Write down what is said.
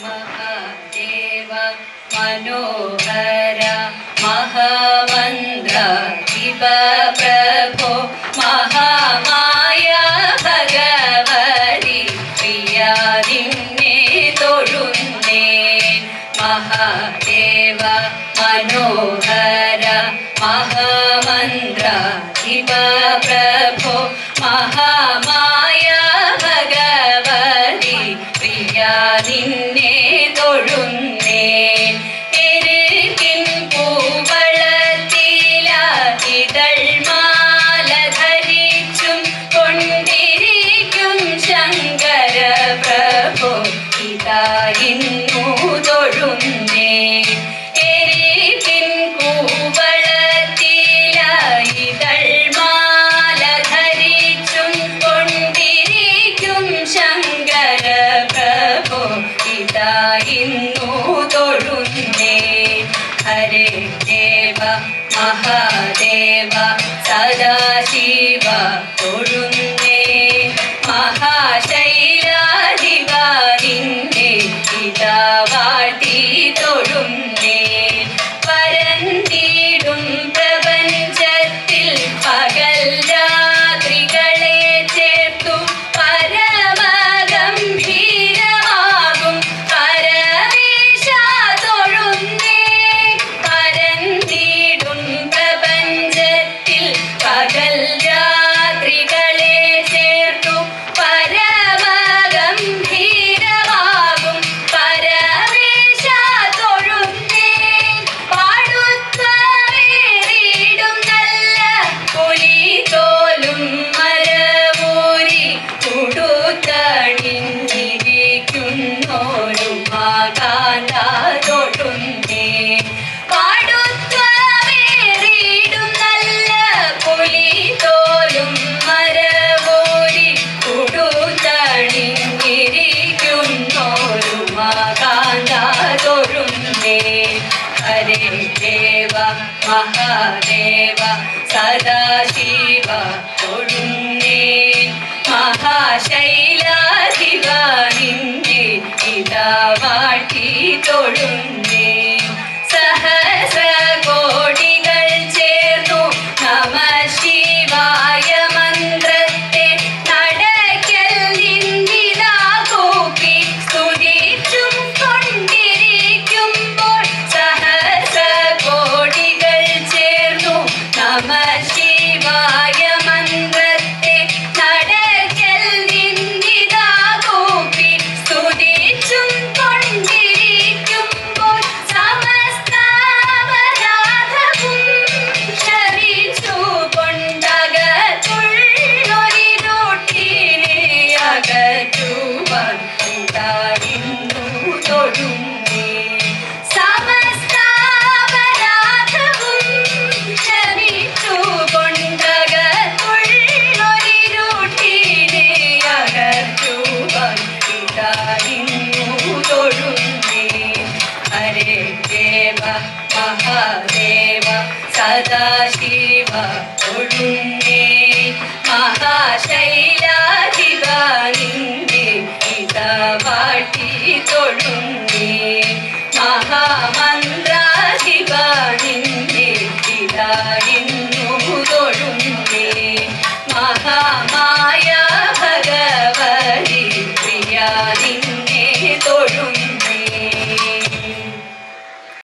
महादेव मनोहर महामंत्र शिव प्रभो महामाया भगवती प्रिया निन्ने തൊഴുന്നേ महादेव मनोहर महामंत्र शिव प्रभो महामाया भगवती प्रिया निन्ने തൊഴുന്നേ എരികിൻ പൂവളത്തില ഇതൾമാല ധരിച്ചും കൊണ്ടിരിക്കും ശങ്കര പ്രഭോ ഇതാ ഇന്നു തൊഴുന്നേ എരികിൻ പൂവളത്തില ഇതൾമാല ധരിച്ചും കൊണ്ടിരിക്കും ശങ്കര പ്രഭോ ഇതാ ഇന്നു തൊഴുന്നേ ഹരേ ദേവ മഹാദേവ സദാശിവ തൊഴുന്നേ മഹാശൈലാധിപ നിന്നെ ഇതാ വാഴ്ത്തി തൊഴുന്നേ പരന്തിടും പ്രപഞ്ചത്തിൽ പകൽ രാത്രികളെ ചേർത്തു പരമഗംഭീരമാകും പരമേശ തൊഴുന്നേ പരന്തിടും പ്രപഞ്ചത്തിൽ പകൽ രാത്രികളെ ചേർത്തു പരമഗംഭീരമാകും പരമേശ തൊഴുന്നേ പാടുത്തവേറിടും നല്ല പുലിതോലും മരവൂരി ഉടുത്തണിഞ്ഞിരിക്കുന്നോരു മാകാന്ത തൊഴുന്നേ പാടുത്തവേറിടും നല്ല പുലിതോലും മരവൂരി ഉടുത്തണിഞ്ഞിരിക്കുന്നോരു മാകാന്ത തൊഴുന്നേ ഹരേ ദേവ മഹാദേവ സദാശിവ തൊഴുന്നേ മഹാശൈലാധിപ നിന്നെ ഇതാ വാഴ്ത്തി തൊഴുന്നേ സഹസ്രകോടികൾ ചേർന്നു നമ ശിവായ മന്ത്രത്തെ നടക്കൽ നിന്നിതാ കൂപ്പി സ്തുതിച്ചും കൊണ്ടിരിക്കുമ്പോൾ സഹസ്രകോടികൾ ചേർന്നു നമ ശിവായ മന്ത്രത്തെ നടക്കൽ നിന്നിതാ കൂപ്പി സ്തുതിച്ചും കൊണ്ടിരിക്കുമ്പോൾ സമസ്താപരാധവും ക്ഷമിച്ചു കൊണ്ടകത്തുള്ളൊരിരുട്ടിനെ അകറ്റുവാൻ ഇതാ ഇന്നു തൊഴുന്നേ സമസ്താപരാധവും ക്ഷമിച്ചു കൊണ്ടകത്തുള്ളൊരിരുട്ടിനെ അകറ്റുവാൻ ഇതാ ഇന്നു തൊഴുന്നേ ഹരേ ദേവ മഹാദേവ സദാശിവ തൊഴുന്നേ മഹാശൈലാധിപ നിന്നെ ഇതാ വാഴ്ത്തി തൊഴുന്നേ